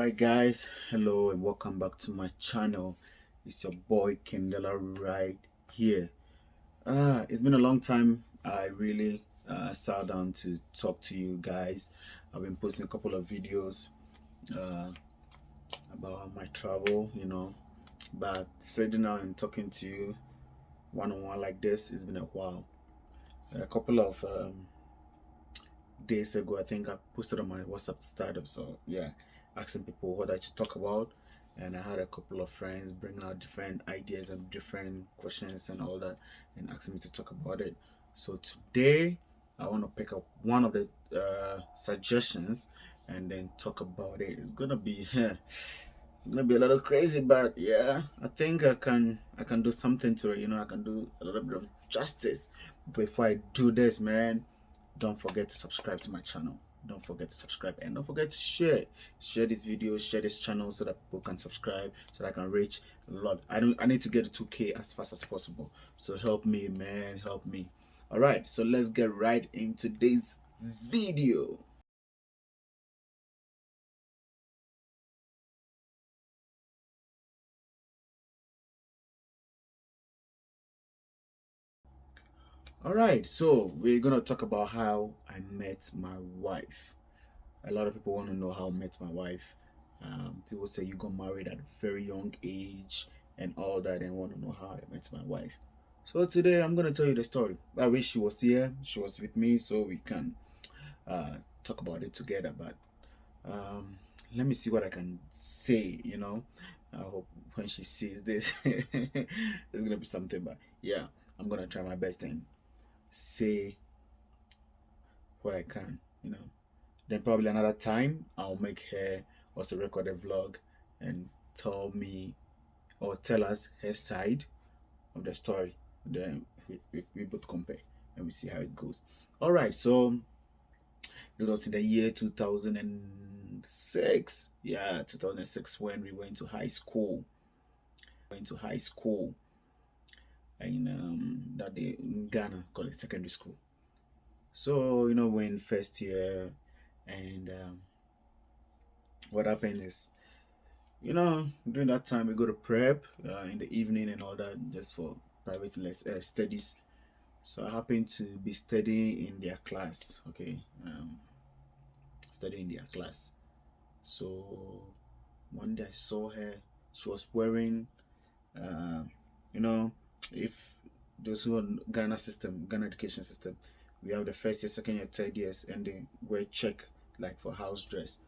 Alright guys, hello and welcome back to my channel. It's your boy Kendala right here. It's been a long time. I really sat down to talk to you guys. I've been posting a couple of videos uh, about my travel, but sitting down and talking to you one-on-one like this, it's been a while. A couple of days ago, I think I posted on my WhatsApp status. So yeah, asking people what I should talk about, and I had a couple of friends bringing out different ideas and different questions and all that, and asking me to talk about it. So today, I want to pick up one of the suggestions and then talk about it. It's gonna be gonna be a little crazy, but yeah, I think I can do something to it. I can do a little bit of justice. Before I do this, man, don't forget to subscribe to my channel. Don't forget to subscribe, and don't forget to share this video, share this channel, so that people can subscribe, so that I can reach a lot. I need to get to 2K as fast as possible, so help me, man, help me. All right, so let's get right into today's video. All right, so we're gonna talk about how I met my wife. A lot of people want to know how I met my wife. People say you got married at a very young age and all that, and want to know how I met my wife. So today I'm gonna tell you the story. I wish she was here, she was with me, so we can talk about it together. But um, let me see what I can say. I hope when she sees this, it's gonna be something. But yeah, I'm gonna try my best and say what I can. Then probably another time I'll make her also record a vlog and tell me or tell us her side of the story. Then we both compare and we see how it goes. All right, so it was in the year 2006. Yeah, 2006 when we went to high school. In that day in Ghana, called it secondary school. So we're in first year, and what happened is, during that time we go to prep in the evening and all that, just for private studies. So I happened to be studying in their class. Okay, studying in their class. So one day I saw her. She was wearing, uh, you know, if those who are Ghana education system, we have the first year, second year, third years, and they wear check like for house dress.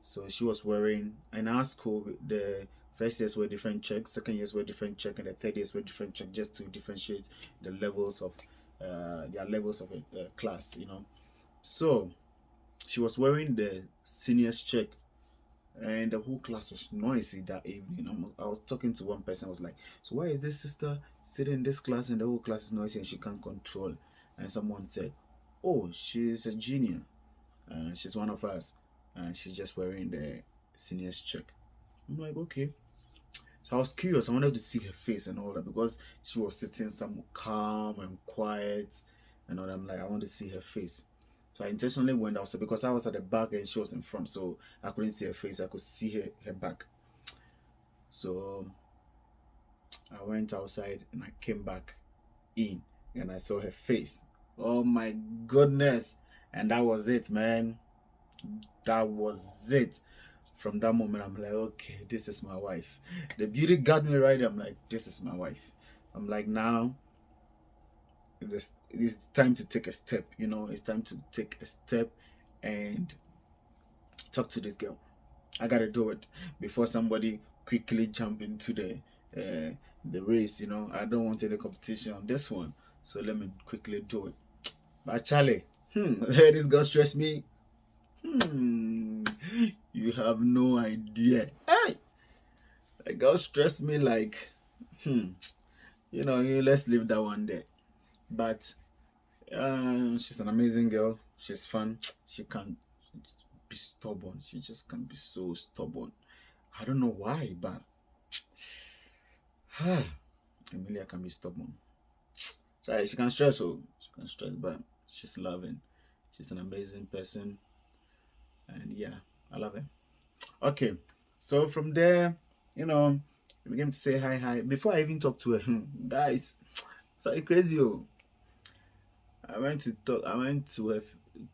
So she was wearing, in our school, the first years were different checks, second years were different check, and the third years were different check, just to differentiate the levels of their levels of a class. So she was wearing the seniors check, and the whole class was noisy that evening. I was talking to one person. I was like, "So why is this sister sitting in this class and the whole class is noisy and she can't control?" And someone said, "Oh, she's a junior. She's one of us, and she's just wearing the seniors check." I'm like, okay. So I was curious. I wanted to see her face and all that, because she was sitting some calm and quiet and all that. I'm like, I want to see her face. So I intentionally went outside because I was at the back and she was in front, so I couldn't see her face. I could see her back. So I went outside and I came back in and I saw her face. Oh my goodness. And that was it, man. That was it. From that moment, I'm like, okay, this is my wife. The beauty got me right. I'm like, this is my wife. I'm like, now it's time to take a step. It's time to take a step and talk to this girl. I gotta do it before somebody quickly jump into the race. I don't want any competition on this one, so let me quickly do it. But Charlie, this girl stress me. You have no idea. Hey, the girl stressed me like, let's leave that one there. But she's an amazing girl. She's fun. She can be stubborn. She just can be so stubborn. I don't know why, but Emilia can be stubborn. So she can stress, but she's loving. She's an amazing person, and yeah, I love her. Okay, So from there, you know, we began to say hi, hi. Before I even talked to her, guys, it's like crazy. Oh, I went to talk. I went to her,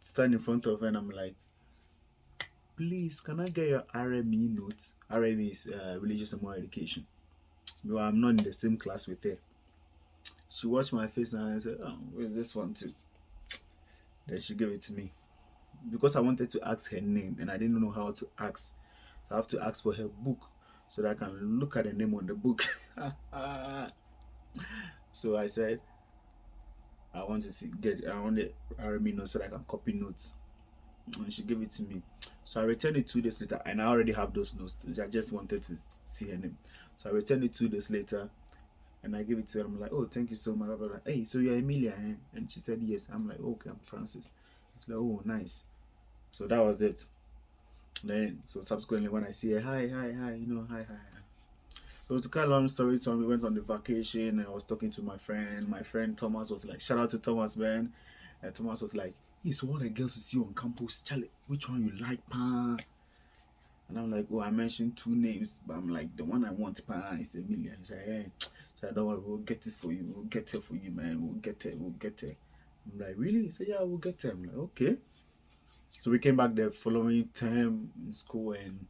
stand in front of her, and I'm like, please, can I get your RME notes? RME is religious and moral education. No, I'm not in the same class with her. She watched my face and I said, oh, where's this one too? Then she gave it to me. Because I wanted to ask her name and I didn't know how to ask. So I have to ask for her book so that I can look at the name on the book. So I said, I want to I want the RME notes so that I can copy notes. And she gave it to me. So I returned it 2 days later, and I already have those notes. I just wanted to see her name. So I returned it 2 days later, and I gave it to her. I'm like, oh, thank you so much. Blah, blah, blah. Hey, so you're Emilia, eh? And she said yes. I'm like, okay, I'm Francis. She's like, oh, nice. So that was it. Then, so subsequently, when I see her, hi, hi, hi, hi, hi, hi. So to cut a long story, so we went on the vacation, and I was talking to my friend. My friend Thomas was like, shout out to Thomas, man. And Thomas was like, hey, so all the girls you see on campus, Charlie, which one you like, pa? And I'm like, oh, I mentioned 2 names, but I'm like, the one I want, pa, is Emilia. He's like, hey, so I don't worry, we'll get this for you. We'll get her for you, man. We'll get her. We'll get her. I'm like, really? He said, yeah, we'll get her. I'm like, okay. So we came back the following time in school, and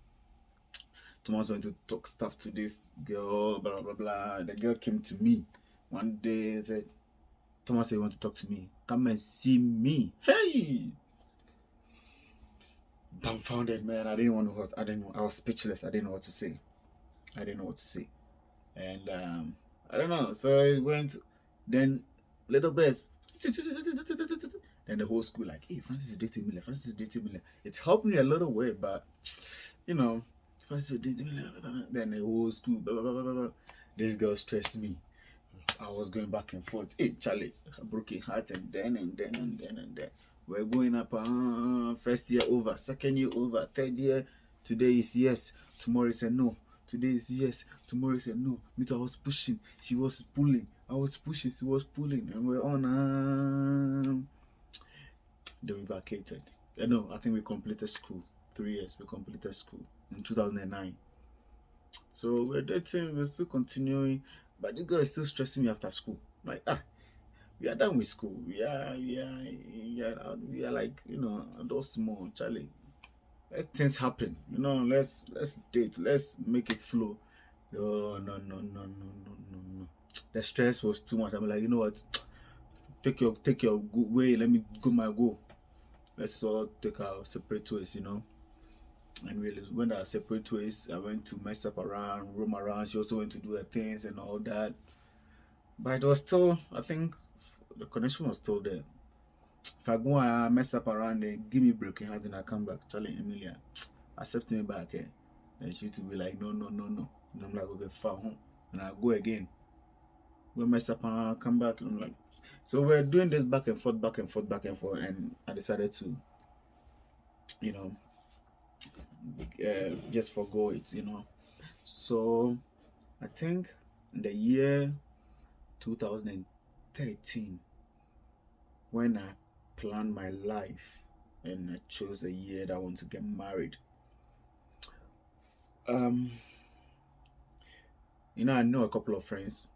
Thomas went to talk stuff to this girl, blah, blah, blah. The girl came to me one day and said, Thomas said, you want to talk to me? Come and see me. Hey! Dumbfounded, man. I didn't want to, I didn't know. I was speechless. I didn't know what to say. I didn't know what to say. And I don't know. So it went, then little bits. Then the whole school like, hey, Francis is dating Miller. Francis is dating Miller. It's helped me a little way, but you know, Francis is dating Miller. Then the whole school, blah, blah, blah, blah, blah. This girl stressed me. I was going back and forth. Hey, Charlie, I broke a heart, and then. We're going up. First year over, second year over, third year. Today is yes. Tomorrow is a no. Today is yes. Tomorrow is a no. Me too. I was pushing. She was pulling. I was pushing. She was pulling, and we're on. Then we vacated. No, I think we completed school. 3 years. We completed school in 2009. So we're dating. We're still continuing, but the girl is still stressing me after school. Like we are done with school. We are like those small Charlie. Let things happen. Let's date. Let's make it flow. No. The stress was too much. I'm like, you know what? Take your way. Let me go my go. Let's all take our separate ways. And we went our separate ways. I went to mess up around, roam around. She also went to do her things and all that. But it was still, I think, the connection was still there. If I go and mess up around and give me broken hearts and I come back, Charlie Emilia, accept me back, eh? And she to be like, no. And I'm like, okay, far home. And I go again. We mess up and I come back. And I'm like, so we're doing this back and forth. And I decided to, just forgo it, So I think in the year 2013, when I planned my life and I chose a year that I want to get married. I know a couple of friends,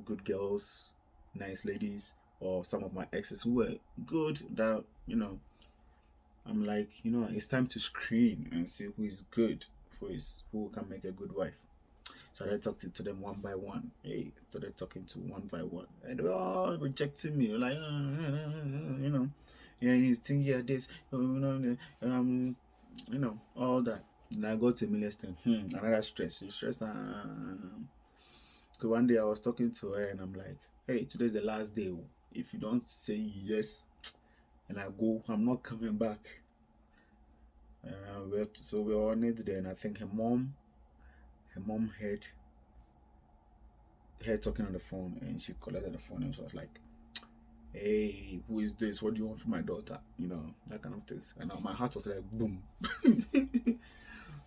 good girls, nice ladies, or some of my exes who were good that, I'm like, it's time to screen and see who is good, who can make a good wife. So I talked to them one by one. Hey, started talking to one by one, and they were all rejecting me. Like, yeah, he's thinking yeah, this, all that. And I got to Milestone. Another stress. So one day I was talking to her, and I'm like, hey, today's the last day. If you don't say yes, and I go, I'm not coming back. So we were on it there, and I think her mom heard her talking on the phone, and she collected the phone and she was like, hey, who is this? What do you want from my daughter? That kind of things. And my heart was like, boom.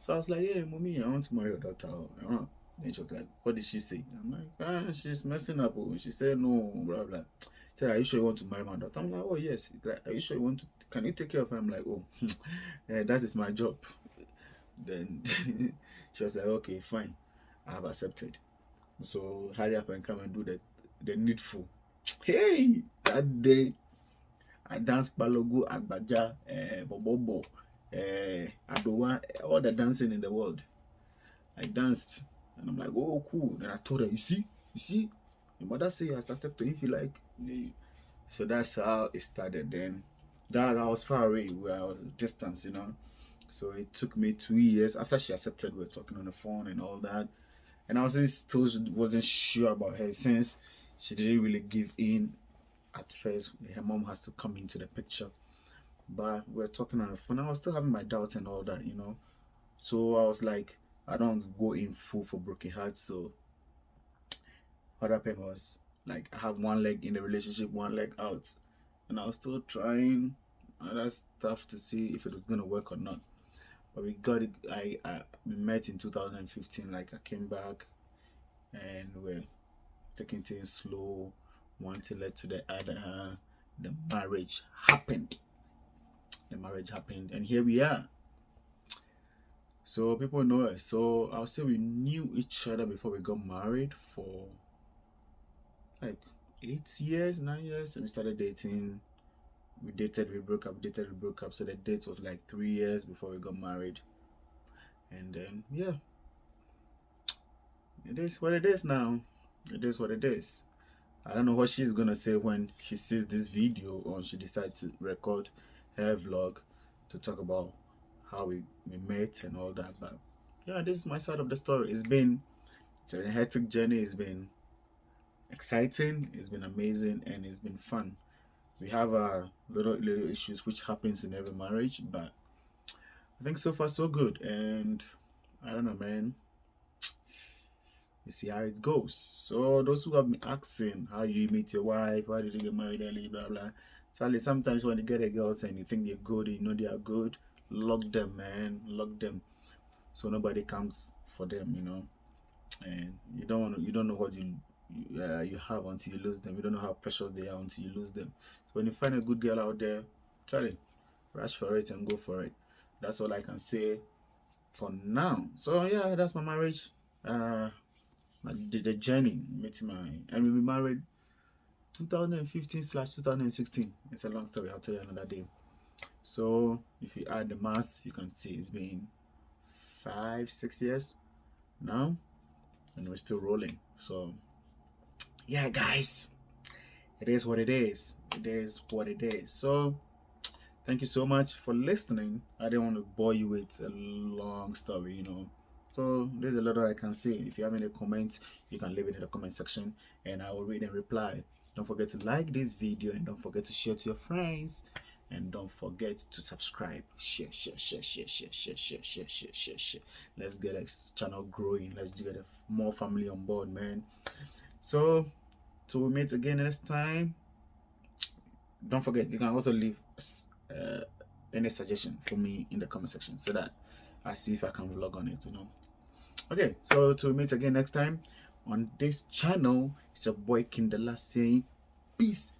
So I was like, hey, mommy, I want to marry your daughter. And she was like, what did she say? I'm like, she's messing up. She said no, blah, blah. She said, are you sure you want to marry my daughter? I'm like, oh, yes. It's like, are you sure you want to, can you take care of her? I'm like, oh, yeah, that is my job. Then she was like, okay, fine, I have accepted. So hurry up and come and do the needful. Hey, that day I danced Balogu, Agbaja, Bobobo, Adowa, all the dancing in the world. I danced and I'm like, oh, cool. Then I told her, you see, your mother say I started to if you like. So that's how it started. Then that I was far away where I was distance, you know. So it took me 2 years after she accepted. We were talking on the phone and all that, and I still wasn't sure about her since she didn't really give in at first. Her mom has to come into the picture, but we were talking on the phone. I was still having my doubts and all that, you know. So I was like, I don't go in full for broken hearts. So what happened was like I have one leg in the relationship, one leg out, and I was still trying other stuff to see if it was gonna work or not. But we got it. We met in 2015. Like I came back and we're taking things slow. One thing led to the other. The marriage happened. The marriage happened, and here we are. So people know us. So I'll say we knew each other before we got married for like 8 years, 9 years. And we started dating. We dated, we broke up, dated, we broke up. So the date was like 3 years before we got married. And then yeah, it is what it is now. It is what it is. I don't know what she's gonna say when she sees this video or she decides to record her vlog to talk about how we met and all that. But yeah, this is my side of the story. It's a hectic journey. It's been exciting. It's been amazing, and it's been fun. We have little issues which happens in every marriage, but I think so far so good. And I don't know, man. You see how it goes. So those who have been asking how you meet your wife, why did you get married early, blah blah. Sadly, sometimes when you get a girl and you think they're good, you know they are good, lock them, man, lock them, so nobody comes for them, you know. And you don't know what you have until you lose them. You don't know how precious they are until you lose them. So when you find a good girl out there, Charlie, rush for it and go for it. That's all I can say for now. So yeah, that's my marriage. The journey meeting and we married 2015/2016. It's a long story. I'll tell you another day. So if you add the math, you can see it's been 5-6 years now, and we're still rolling. So yeah, guys, it is what it is. It is what it is. So thank you so much for listening. I didn't want to bore you with a long story, you know. So there's a lot that I can say. If you have any comments, you can leave it in the comment section and I will read and reply. Don't forget to like this video and don't forget to share to your friends. And don't forget to subscribe. Share. Let's get a channel growing. Let's get more family on board, man. So till we meet again next time. Don't forget, you can also leave any suggestion for me in the comment section so that I see if I can vlog on it, you know. Okay, so to meet again next time on this channel, it's your boy Kindala saying peace.